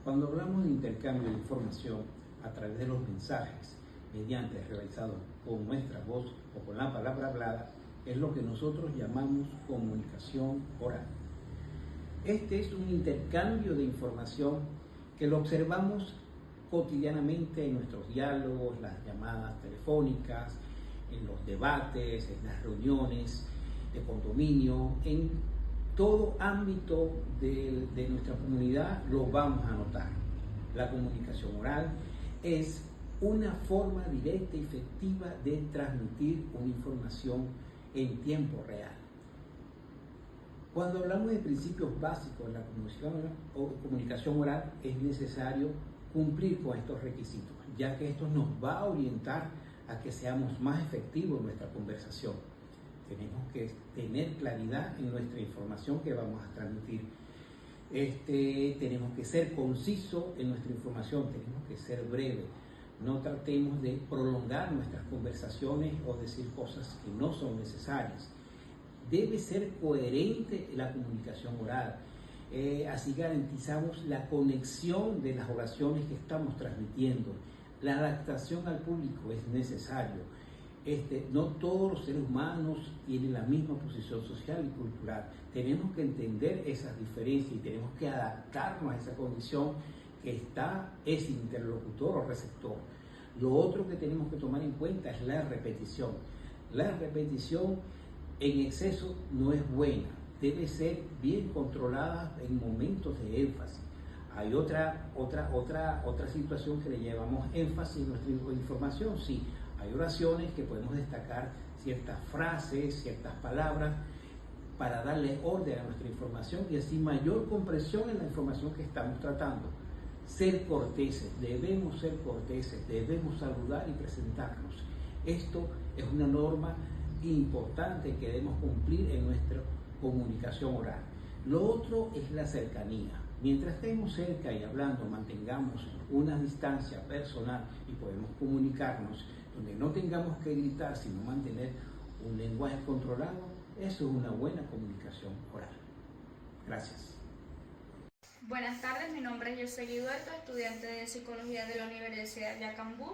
Cuando hablamos de intercambio de información a través de los mensajes, mediante realizados con nuestra voz o con la palabra hablada, es lo que nosotros llamamos comunicación oral. Este es un intercambio de información que lo observamos cotidianamente en nuestros diálogos, las llamadas telefónicas, en los debates, en las reuniones de condominio, en todo ámbito de nuestra comunidad lo vamos a notar. La comunicación oral es una forma directa y efectiva de transmitir una información en tiempo real. Cuando hablamos de principios básicos de la comunicación oral, es necesario cumplir con estos requisitos, ya que esto nos va a orientar a que seamos más efectivos en nuestra conversación. Tenemos que tener claridad en nuestra información que vamos a transmitir. Tenemos que ser concisos en nuestra información, tenemos que ser breves. No tratemos de prolongar nuestras conversaciones o decir cosas que no son necesarias. Debe ser coherente la comunicación oral. Así garantizamos la conexión de las oraciones que estamos transmitiendo. La adaptación al público es necesario. No todos los seres humanos tienen la misma posición social y cultural. Tenemos que entender esas diferencias y tenemos que adaptarnos a esa condición que está ese interlocutor o receptor. Lo otro que tenemos que tomar en cuenta es la repetición. La repetición en exceso no es buena, debe ser bien controlada en momentos de énfasis. Hay otra situación que le llevamos énfasis en nuestra información. Sí, hay oraciones que podemos destacar ciertas frases, ciertas palabras para darle orden a nuestra información y así mayor comprensión en la información que estamos tratando. Ser corteses, debemos saludar y presentarnos. Esto es una norma importante que debemos cumplir en nuestra comunicación oral. Lo otro es la cercanía. Mientras estemos cerca y hablando, mantengamos una distancia personal y podemos comunicarnos, donde no tengamos que gritar, sino mantener un lenguaje controlado, eso es una buena comunicación oral. Gracias. Buenas tardes, mi nombre es Yoseli Duerto, estudiante de Psicología de la Universidad de Yacambú.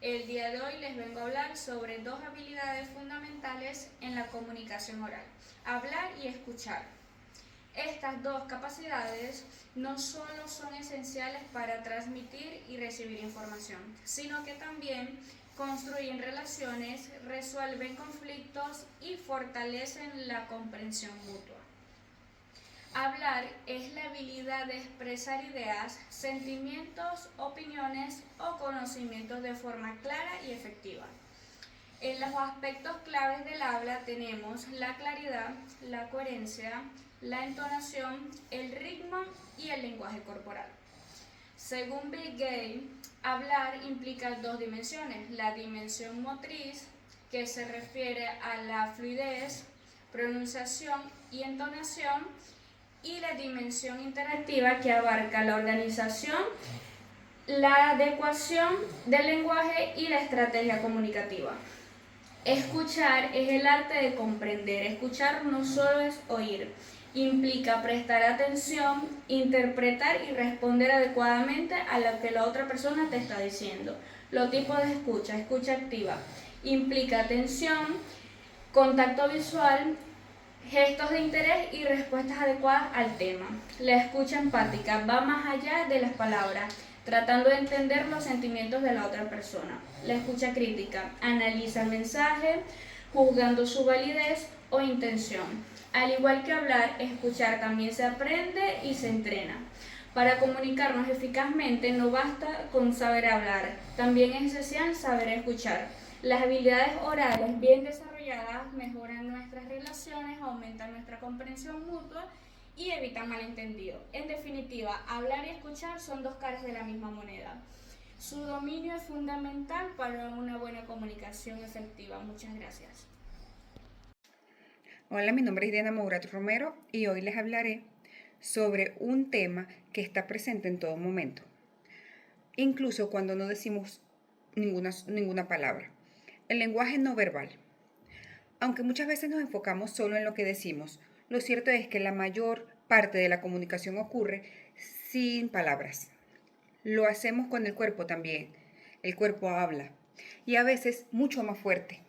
El día de hoy les vengo a hablar sobre dos habilidades fundamentales en la comunicación oral: hablar y escuchar. Estas dos capacidades no solo son esenciales para transmitir y recibir información, sino que también construyen relaciones, resuelven conflictos y fortalecen la comprensión mutua. Hablar es la habilidad de expresar ideas, sentimientos, opiniones o conocimientos de forma clara y efectiva. En los aspectos claves del habla tenemos la claridad, la coherencia, la entonación, el ritmo y el lenguaje corporal. Según Bill Gates, hablar implica dos dimensiones: la dimensión motriz, que se refiere a la fluidez, pronunciación y entonación, y la dimensión interactiva, que abarca la organización, la adecuación del lenguaje y la estrategia comunicativa. Escuchar es el arte de comprender. Escuchar no solo es oír, implica prestar atención, interpretar y responder adecuadamente a lo que la otra persona te está diciendo. Los tipos de escucha: escucha activa, implica atención, contacto visual, gestos de interés y respuestas adecuadas al tema. La escucha empática va más allá de las palabras, tratando de entender los sentimientos de la otra persona. La escucha crítica analiza el mensaje, juzgando su validez o intención. Al igual que hablar, escuchar también se aprende y se entrena. Para comunicarnos eficazmente no basta con saber hablar, también es esencial saber escuchar. Las habilidades orales bien desarrolladas mejoran nuestras relaciones, aumentan nuestra comprensión mutua y evitan malentendidos. En definitiva, hablar y escuchar son dos caras de la misma moneda. Su dominio es fundamental para una buena comunicación efectiva. Muchas gracias. Hola, mi nombre es Diana Mourato Romero y hoy les hablaré sobre un tema que está presente en todo momento, incluso cuando no decimos ninguna palabra: el lenguaje no verbal. Aunque muchas veces nos enfocamos solo en lo que decimos, lo cierto es que la mayor parte de la comunicación ocurre sin palabras. Lo hacemos con el cuerpo también. El cuerpo habla y a veces mucho más fuerte.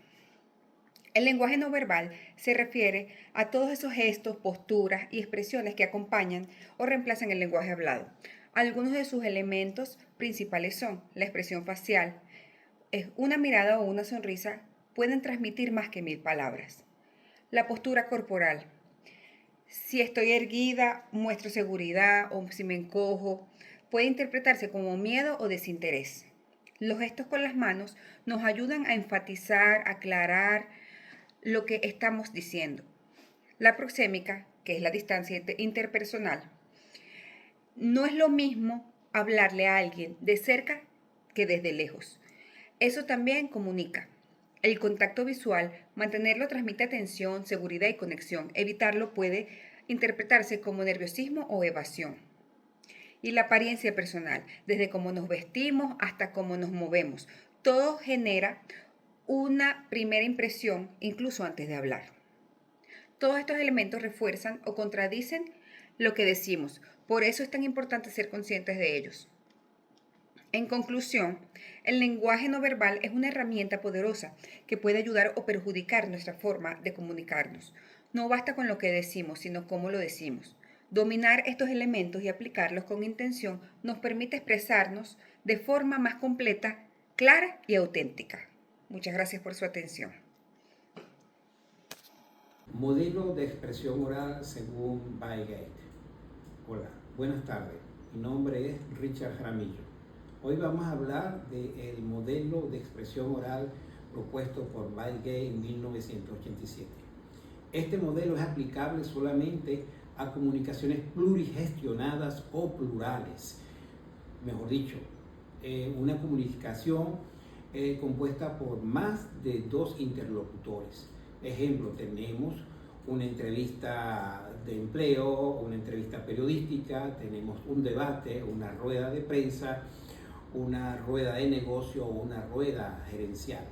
El lenguaje no verbal se refiere a todos esos gestos, posturas y expresiones que acompañan o reemplazan el lenguaje hablado. Algunos de sus elementos principales son la expresión facial. Una mirada o una sonrisa pueden transmitir más que 1000 palabras. La postura corporal. Si estoy erguida, muestro seguridad, o si me encojo, puede interpretarse como miedo o desinterés. Los gestos con las manos nos ayudan a enfatizar, aclarar lo que estamos diciendo. La proxémica, que es la distancia interpersonal, no es lo mismo hablarle a alguien de cerca que desde lejos. Eso también comunica. El contacto visual, mantenerlo transmite atención, seguridad y conexión. Evitarlo puede interpretarse como nerviosismo o evasión. Y la apariencia personal, desde cómo nos vestimos hasta cómo nos movemos. Todo genera una primera impresión incluso antes de hablar. Todos estos elementos refuerzan o contradicen lo que decimos. Por eso es tan importante ser conscientes de ellos. En conclusión, el lenguaje no verbal es una herramienta poderosa que puede ayudar o perjudicar nuestra forma de comunicarnos. No basta con lo que decimos, sino cómo lo decimos. Dominar estos elementos y aplicarlos con intención nos permite expresarnos de forma más completa, clara y auténtica. Muchas gracias por su atención. Modelo de expresión oral según Baigate. Hola, buenas tardes. Mi nombre es Richard Jaramillo. Hoy vamos a hablar del modelo de expresión oral propuesto por Baigate en 1987. Este modelo es aplicable solamente a comunicaciones plurigestionadas o plurales. Mejor dicho, una comunicación compuesta por más de 2 interlocutores. Ejemplo, tenemos una entrevista de empleo, una entrevista periodística, tenemos un debate, una rueda de prensa, una rueda de negocio o una rueda gerencial.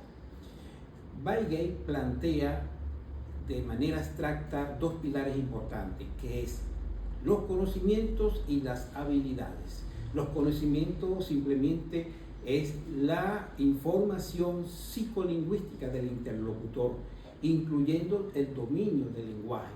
Baigate plantea de manera abstracta 2 pilares importantes, que es los conocimientos y las habilidades. Los conocimientos simplemente es la información psicolingüística del interlocutor, incluyendo el dominio del lenguaje,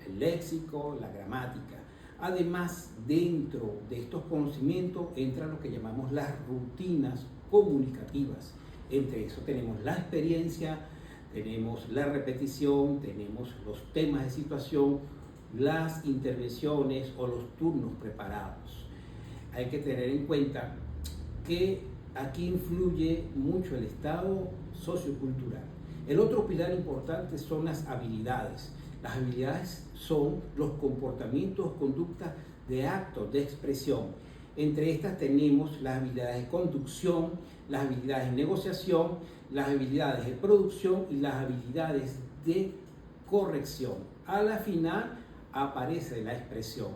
el léxico, la gramática. Además, dentro de estos conocimientos entran lo que llamamos las rutinas comunicativas. Entre eso tenemos la experiencia, tenemos la repetición, tenemos los temas de situación, las intervenciones o los turnos preparados. Hay que tener en cuenta que aquí influye mucho el estado sociocultural. El otro pilar importante son las habilidades. Las habilidades son los comportamientos, conductas de actos, de expresión. Entre estas tenemos las habilidades de conducción, las habilidades de negociación, las habilidades de producción y las habilidades de corrección. A la final aparece la expresión.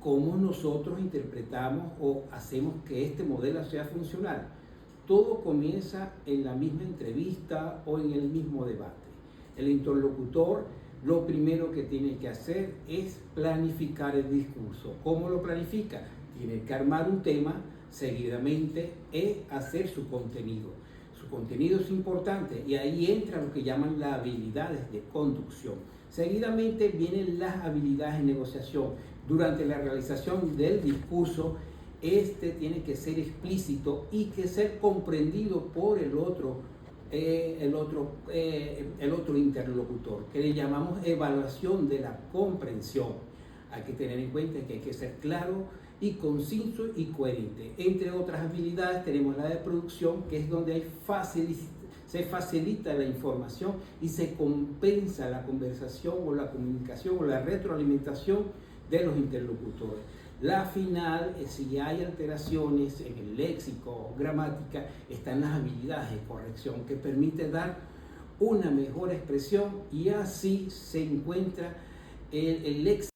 ¿Cómo nosotros interpretamos o hacemos que este modelo sea funcional? Todo comienza en la misma entrevista o en el mismo debate. El interlocutor lo primero que tiene que hacer es planificar el discurso. ¿Cómo lo planifica? Tiene que armar un tema, seguidamente hacer su contenido. Su contenido es importante y ahí entra lo que llaman las habilidades de conducción. Seguidamente vienen las habilidades de negociación. Durante la realización del discurso, este tiene que ser explícito y que ser comprendido por el otro interlocutor, que le llamamos evaluación de la comprensión. Hay que tener en cuenta que hay que ser claro y conciso y coherente. Entre otras habilidades tenemos la de producción, que es donde se facilita la información y se compensa la conversación o la comunicación o la retroalimentación de los interlocutores. La final, si hay alteraciones en el léxico o gramática, están las habilidades de corrección que permite dar una mejor expresión y así se encuentra el léxico.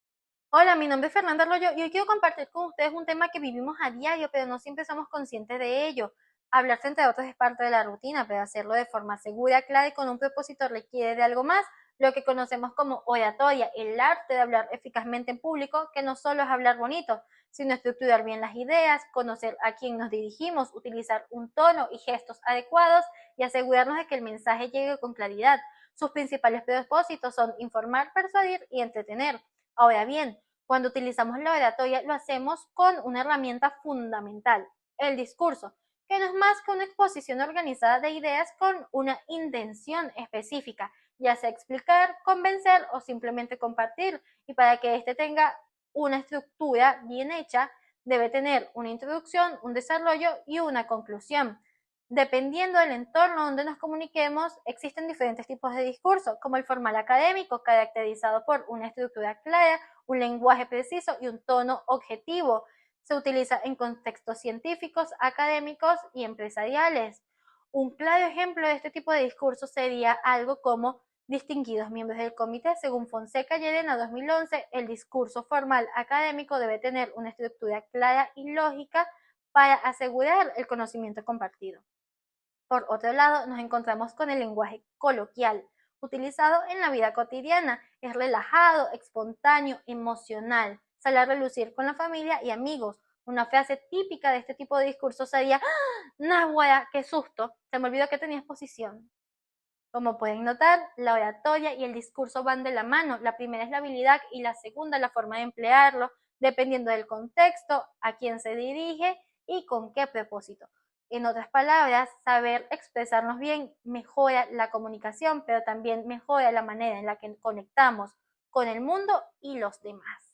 Hola, mi nombre es Fernanda Arroyo y hoy quiero compartir con ustedes un tema que vivimos a diario, pero no siempre somos conscientes de ello. Hablar frente a otros es parte de la rutina, pero hacerlo de forma segura, clara y con un propósito requiere de algo más. lo que conocemos como oratoria, el arte de hablar eficazmente en público, que no solo es hablar bonito, sino estructurar bien las ideas, conocer a quién nos dirigimos, utilizar un tono y gestos adecuados y asegurarnos de que el mensaje llegue con claridad. Sus principales propósitos son informar, persuadir y entretener. Ahora bien, cuando utilizamos la oratoria lo hacemos con una herramienta fundamental, el discurso, que no es más que una exposición organizada de ideas con una intención específica, ya sea explicar, convencer o simplemente compartir. Y para que éste tenga una estructura bien hecha, debe tener una introducción, un desarrollo y una conclusión. Dependiendo del entorno donde nos comuniquemos, existen diferentes tipos de discurso, como el formal académico, caracterizado por una estructura clara, un lenguaje preciso y un tono objetivo. Se utiliza en contextos científicos, académicos y empresariales. Un claro ejemplo de este tipo de discurso sería algo como: distinguidos miembros del comité, según Fonseca Llerena 2011, el discurso formal académico debe tener una estructura clara y lógica para asegurar el conocimiento compartido. Por otro lado, nos encontramos con el lenguaje coloquial, utilizado en la vida cotidiana. Es relajado, espontáneo, emocional. Sale a relucir con la familia y amigos. Una frase típica de este tipo de discurso sería: ¡Ah, ¡Nahuara, qué susto! Se me olvidó que tenía exposición. Como pueden notar, la oratoria y el discurso van de la mano. La primera es la habilidad y la segunda la forma de emplearlo, dependiendo del contexto, a quién se dirige y con qué propósito. En otras palabras, saber expresarnos bien mejora la comunicación, pero también mejora la manera en la que conectamos con el mundo y los demás.